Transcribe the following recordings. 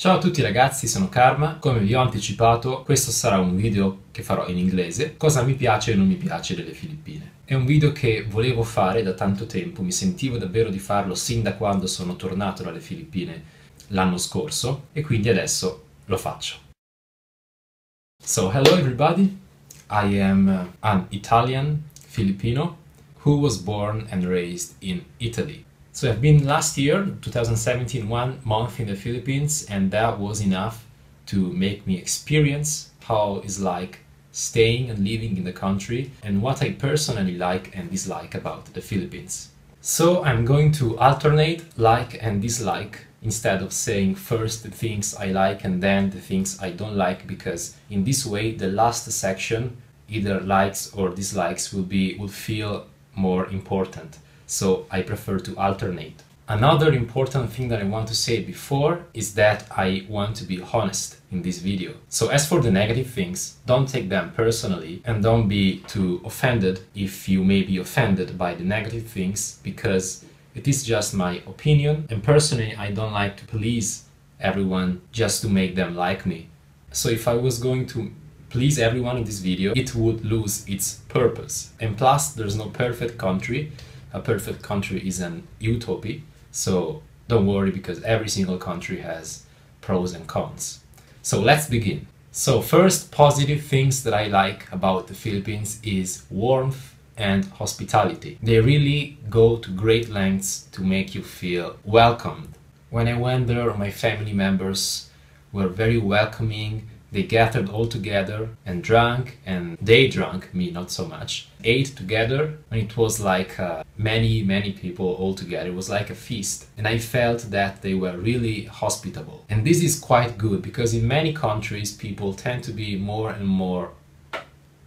Ciao a tutti ragazzi, sono Karma. Come vi ho anticipato, questo sarà un video che farò in inglese. Cosa mi piace e non mi piace delle Filippine. È un video che volevo fare da tanto tempo, mi sentivo davvero di farlo sin da quando sono tornato dalle Filippine l'anno scorso e quindi adesso lo faccio. So, hello everybody. I am an Italian Filipino who was born and raised in Italy. So I've been last year, 2017, 1 month in the Philippines, and that was enough to make me experience how it's like staying and living in the country and what I personally like and dislike about the Philippines. So I'm going to alternate like and dislike instead of saying first the things I like and then the things I don't like, because in this way the last section, either likes or dislikes, will feel more important. So I prefer to alternate. Another important thing that I want to say before is that I want to be honest in this video. So as for the negative things, don't take them personally and don't be too offended if you may be offended by the negative things, because it is just my opinion, and personally I don't like to please everyone just to make them like me. So if I was going to please everyone in this video, it would lose its purpose. And plus, there's no perfect country. A perfect country is an utopia, so don't worry, because every single country has pros and cons. So let's begin. So first, positive things that I like about the Philippines is warmth and hospitality. They really go to great lengths to make you feel welcomed. When I went there, my family members were very welcoming. They gathered all together and drank, and they drank, me not so much, ate together, and it was like many people all together. It was like a feast, and I felt that they were really hospitable. And this is quite good, because in many countries people tend to be more and more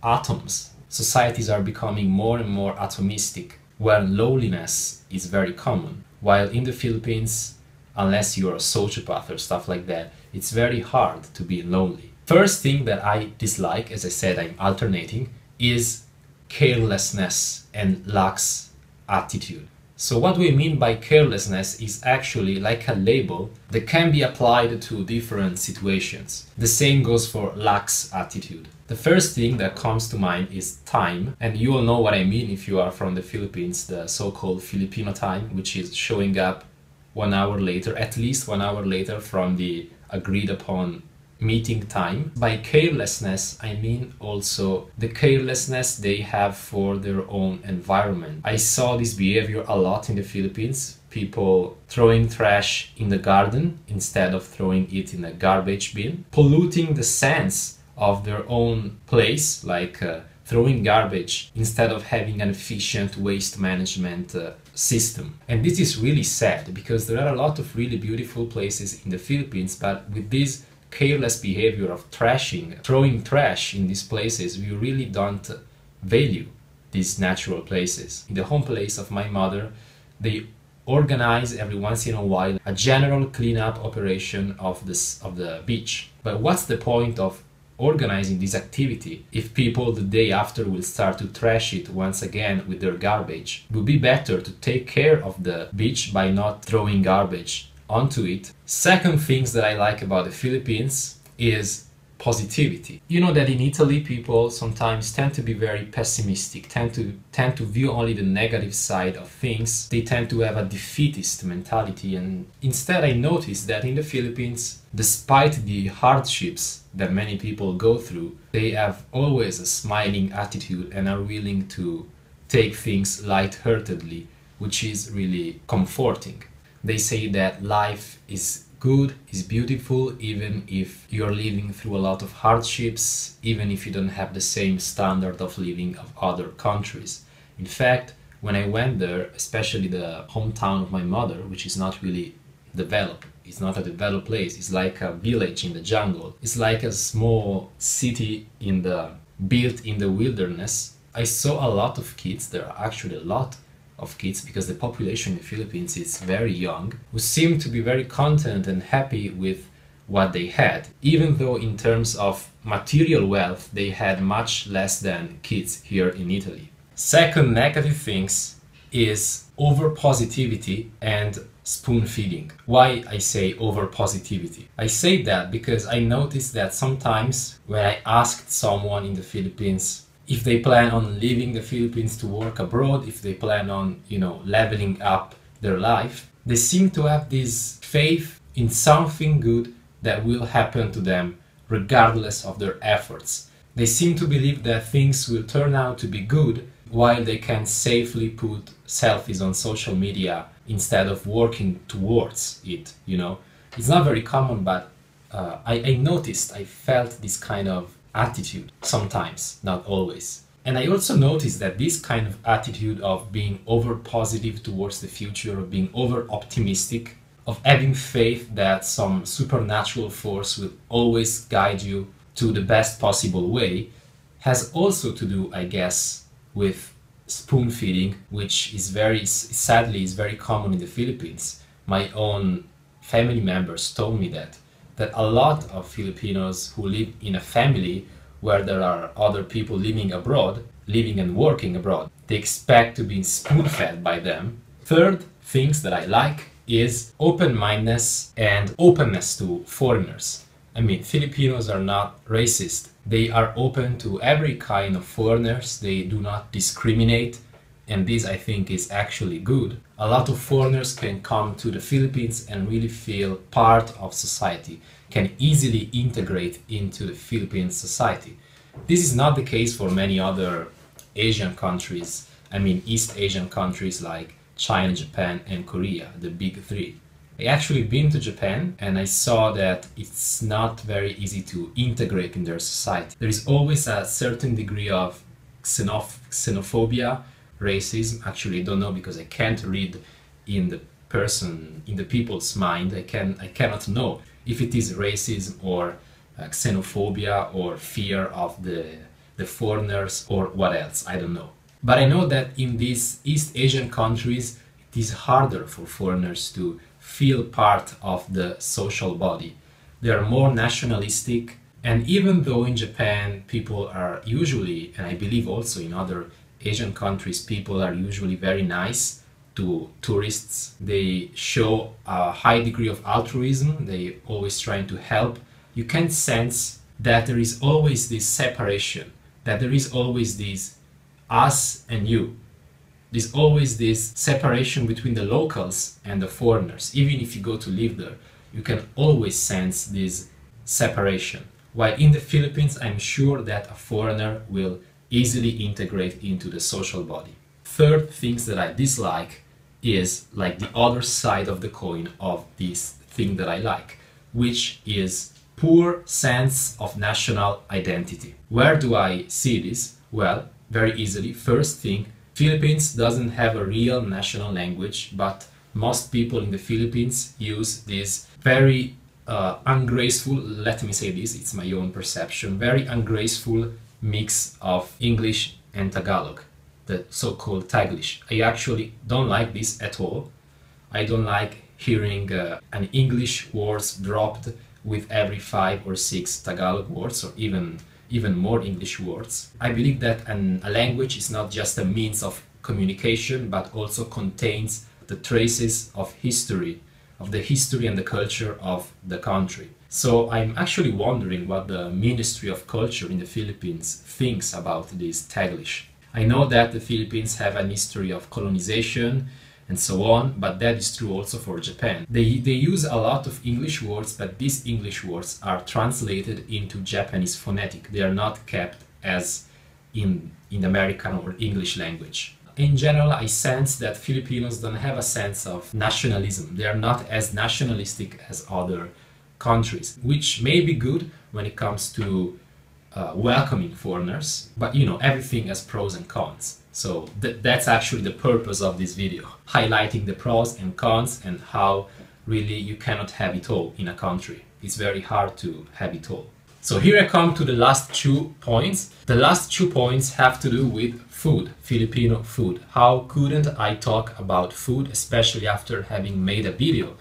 atoms. Societies are becoming more and more atomistic, where loneliness is very common, while in the Philippines, unless you're a sociopath or stuff like that, it's very hard to be lonely. First thing that I dislike, as I said, I'm alternating, is carelessness and lax attitude. So what we mean by carelessness is actually like a label that can be applied to different situations. The same goes for lax attitude. The first thing that comes to mind is time, and you all know what I mean if you are from the Philippines, the so-called Filipino time, which is showing up 1 hour later, at least 1 hour later from the agreed upon meeting time. By carelessness, I mean also the carelessness they have for their own environment. I saw this behavior a lot in the Philippines. People throwing trash in the garden instead of throwing it in a garbage bin, polluting the sense of their own place, like throwing garbage instead of having an efficient waste management system. And this is really sad, because there are a lot of really beautiful places in the Philippines, but with this careless behavior of throwing trash in these places, we really don't value these natural places. In the home place of my mother, they organize every once in a while a general cleanup operation of the beach. But what's the point of organizing this activity if people the day after will start to trash it once again with their garbage? It would be better to take care of the beach by not throwing garbage onto it. Second things that I like about the Philippines is positivity. You know that in Italy people sometimes tend to be very pessimistic, tend to view only the negative side of things. They tend to have a defeatist mentality, and instead I noticed that in the Philippines, despite the hardships that many people go through, they have always a smiling attitude and are willing to take things lightheartedly, which is really comforting. They say that life is good, is beautiful, even if you're living through a lot of hardships, even if you don't have the same standard of living of other countries. In fact, when I went there, especially the hometown of my mother, which is not really developed, it's not a developed place, it's like a village in the jungle, it's like a small city built in the wilderness. I saw a lot of kids. There are actually a lot of kids, because the population in the Philippines is very young, who seem to be very content and happy with what they had, even though in terms of material wealth they had much less than kids here in Italy. Second negative things is over positivity and spoon feeding. Why I say over positivity? I say that because I noticed that sometimes when I asked someone in the Philippines if they plan on leaving the Philippines to work abroad, if they plan on, leveling up their life, they seem to have this faith in something good that will happen to them regardless of their efforts. They seem to believe that things will turn out to be good while they can safely put selfies on social media instead of working towards it, It's not very common, but I noticed, I felt this kind of attitude sometimes, not always. And I also noticed that this kind of attitude of being over positive towards the future, of being over optimistic, of having faith that some supernatural force will always guide you to the best possible way, has also to do, I guess, with spoon feeding, which is sadly very common in the Philippines. My own family members told me that a lot of Filipinos who live in a family where there are other people living abroad, living and working abroad, they expect to be spoon-fed by them. Third things that I like is open-mindedness and openness to foreigners. I mean, Filipinos are not racist. They are open to every kind of foreigners. They do not discriminate. And this, I think, is actually good. A lot of foreigners can come to the Philippines and really feel part of society, can easily integrate into the Philippine society. This is not the case for many other Asian countries. I mean, East Asian countries like China, Japan, and Korea, the big three. I actually been to Japan and I saw that it's not very easy to integrate in their society. There is always a certain degree of xenophobia, racism. Actually, I don't know because I can't read in the people's mind. I cannot know if it is racism or xenophobia or fear of the foreigners or what else. I don't know. But I know that in these East Asian countries, it is harder for foreigners to feel part of the social body. They are more nationalistic, and even though in Japan people are usually, and I believe also in other Asian countries, people are usually very nice to tourists. They show a high degree of altruism. They always trying to help. You can sense that there is always this separation, that there is always this us and you. There's always this separation between the locals and the foreigners. Even if you go to live there, you can always sense this separation. While in the Philippines, I'm sure that a foreigner will easily integrate into the social body. Third things that I dislike is like the other side of the coin of this thing that I like, which is poor sense of national identity. Where do I see this? Well, very easily. First thing, Philippines doesn't have a real national language, but most people in the Philippines use this very ungraceful, let me say this, it's my own perception, very ungraceful mix of English and Tagalog, the so-called Taglish. I actually don't like this at all. I don't like hearing an English words dropped with every 5 or 6 Tagalog words, or even more English words. I believe that a language is not just a means of communication, but also contains the traces of history, of the history and the culture of the country. So I'm actually wondering what the Ministry of Culture in the Philippines thinks about this Taglish. I know that the Philippines have an history of colonization and so on, but that is true also for Japan. They use a lot of English words, but these English words are translated into Japanese phonetic. They are not kept as in American or English language. In general, I sense that Filipinos don't have a sense of nationalism. They are not as nationalistic as other countries, which may be good when it comes to welcoming foreigners, but everything has pros and cons. So that's actually the purpose of this video, highlighting the pros and cons and how really you cannot have it all in a country. It's very hard to have it all. So here I come to the last 2 points. The last 2 points have to do with food, Filipino food. How couldn't I talk about food, especially after having made a video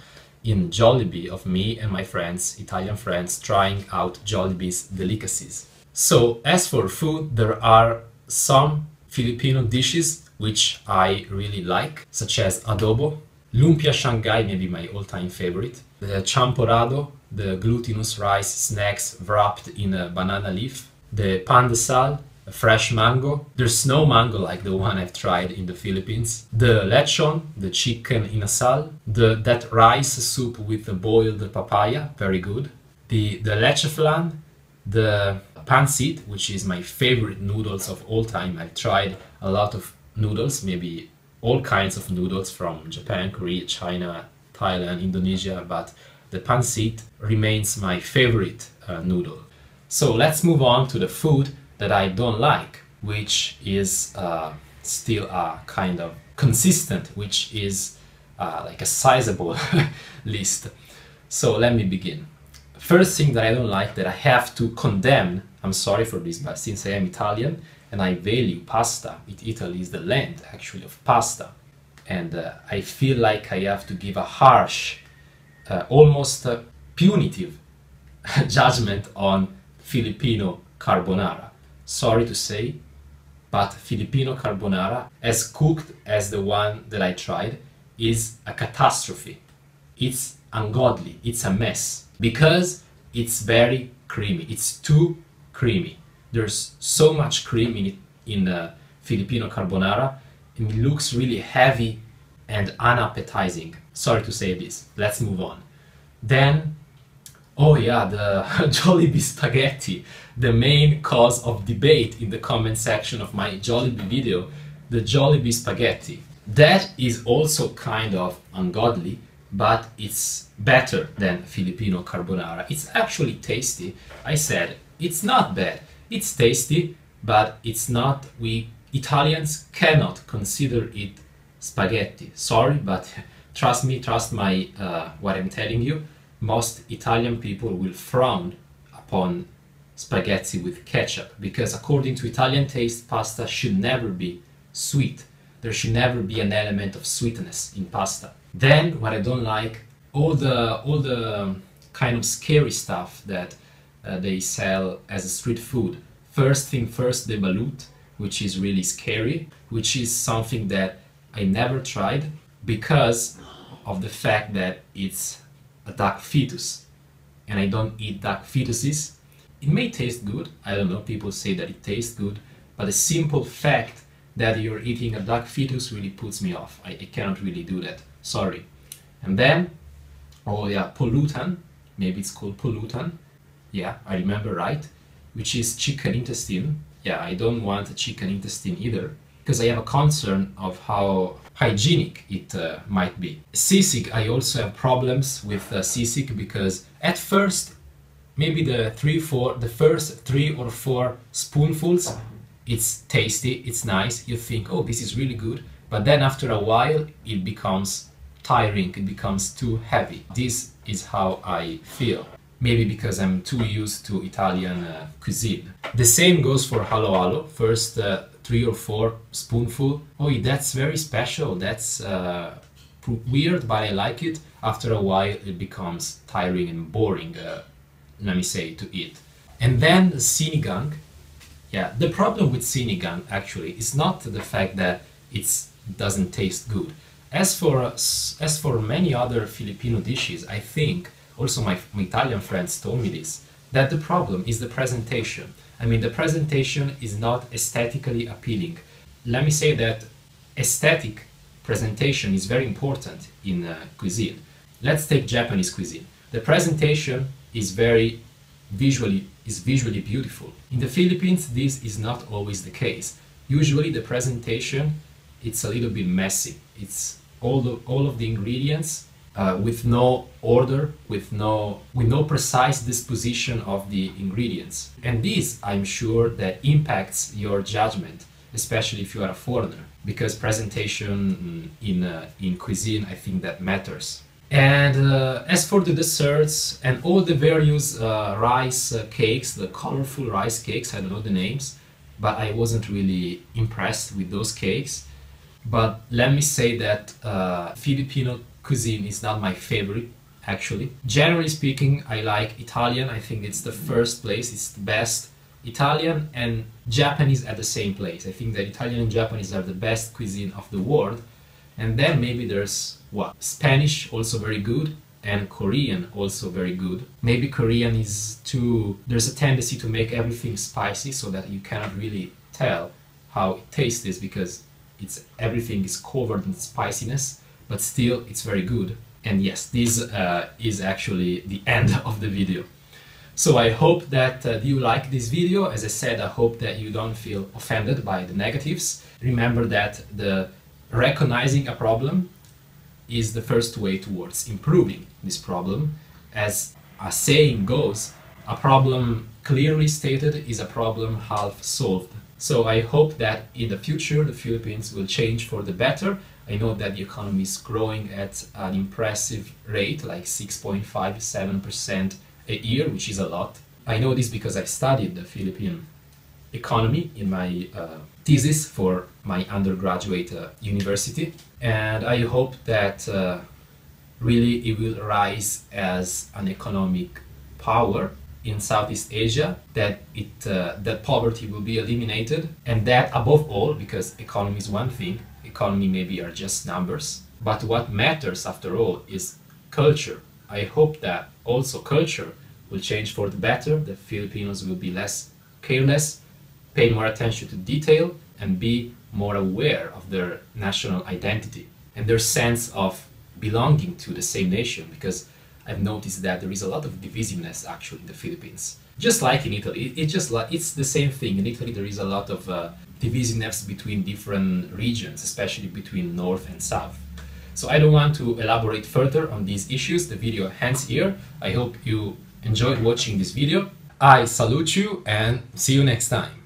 in Jollibee of me and my friends, Italian friends, trying out Jollibee's delicacies. So as for food, there are some Filipino dishes which I really like, such as adobo. Lumpia Shanghai may be my all-time favorite. The champorado, the glutinous rice snacks wrapped in a banana leaf. The pan de sal, a fresh mango. There's no mango like the one I've tried in the Philippines. The lechon, the chicken in a sal. That rice soup with the boiled papaya, very good. The leche flan, the pancit, which is my favorite noodles of all time. I've tried a lot of noodles, maybe all kinds of noodles from Japan, Korea, China, Thailand, Indonesia, but the pancit remains my favorite noodle. So let's move on to the food that I don't like, which is still kind of consistent, which is like a sizable list. So let me begin. First thing that I don't like, that I have to condemn, I'm sorry for this, but since I am Italian and I value pasta, Italy is the land actually of pasta, and I feel like I have to give a harsh, almost punitive judgment on Filipino carbonara. Sorry to say, but Filipino carbonara, as cooked as the one that I tried, is a catastrophe. It's ungodly, it's a mess, because it's very creamy. It's too creamy. There's so much cream in Filipino carbonara, and it looks really heavy and unappetizing. Sorry to say this. Let's move on. Then, oh yeah, the Jollibee spaghetti, the main cause of debate in the comment section of my Jollibee video, the Jollibee spaghetti. That is also kind of ungodly, but it's better than Filipino carbonara. It's actually tasty. I said it's not bad. It's tasty, but it's not. We Italians cannot consider it spaghetti. Sorry, but trust me, trust my what I'm telling you. Most Italian people will frown upon spaghetti with ketchup, because according to Italian taste, pasta should never be sweet. There should never be an element of sweetness in pasta. Then what I don't like, all the kind of scary stuff that they sell as a street food. First thing first, the balut, which is really scary, which is something that I never tried because of the fact that it's a duck fetus, and I don't eat duck fetuses. It may taste good, I don't know, people say that it tastes good, but the simple fact that you're eating a duck fetus really puts me off. I cannot really do that, sorry. And then, oh yeah, pollutant, maybe it's called pollutant, yeah, I remember right, which is chicken intestine. Yeah, I don't want a chicken intestine either, because I have a concern of how hygienic it might be. Sisig, I also have problems with sisig, because at first, maybe the first 3 or 4 spoonfuls, it's tasty, it's nice, you think, oh, this is really good, but then after a while it becomes tiring, it becomes too heavy. This is how I feel. Maybe because I'm too used to Italian cuisine. The same goes for halo halo. First 3 or 4 spoonful. Oh, that's very special. That's weird, but I like it. After a while, it becomes tiring and boring, let me say, to eat. And then the sinigang. Yeah, the problem with sinigang actually is not the fact that it doesn't taste good. As for many other Filipino dishes, I think, also my Italian friends told me this, that the problem is the presentation. I mean, the presentation is not aesthetically appealing. Let me say that aesthetic presentation is very important in cuisine. Let's take Japanese cuisine. The presentation is very visually beautiful. In the Philippines, this is not always the case. Usually the presentation, it's a little bit messy. It's all of the ingredients with no order, with no precise disposition of the ingredients. And this, I'm sure, that impacts your judgment, especially if you are a foreigner, because presentation in cuisine, I think that matters. And as for the desserts and all the various rice cakes, the colorful rice cakes, I don't know the names, but I wasn't really impressed with those cakes. But let me say that Filipino cuisine is not my favorite, actually. Generally speaking, I like Italian. I think it's the first place, it's the best. Italian and Japanese at the same place. I think that Italian and Japanese are the best cuisine of the world. And then maybe there's what? Spanish, also very good, and Korean, also very good. Maybe Korean is too... There's a tendency to make everything spicy so that you cannot really tell how it tastes because everything is covered in spiciness, but still it's very good. And yes, this is actually the end of the video. So I hope that you like this video. As I said, I hope that you don't feel offended by the negatives. Remember that recognizing a problem is the first way towards improving this problem. As a saying goes, a problem clearly stated is a problem half solved. So I hope that in the future the Philippines will change for the better. I know that the economy is growing at an impressive rate, like 6.57% a year, which is a lot. I know this because I studied the Philippine economy in my thesis for my undergraduate university, and I hope that really it will rise as an economic power in Southeast Asia, that poverty will be eliminated, and that above all, because economy is one thing, economy maybe are just numbers, but what matters after all is culture. I hope that also culture will change for the better, the Filipinos will be less careless, pay more attention to detail, and be more aware of their national identity and their sense of belonging to the same nation, because I've noticed that there is a lot of divisiveness actually in the Philippines. Just like in Italy, it's the same thing. In Italy there is a lot of divisiveness between different regions, especially between North and South. So I don't want to elaborate further on these issues. The video ends here. I hope you enjoyed watching this video. I salute you and see you next time.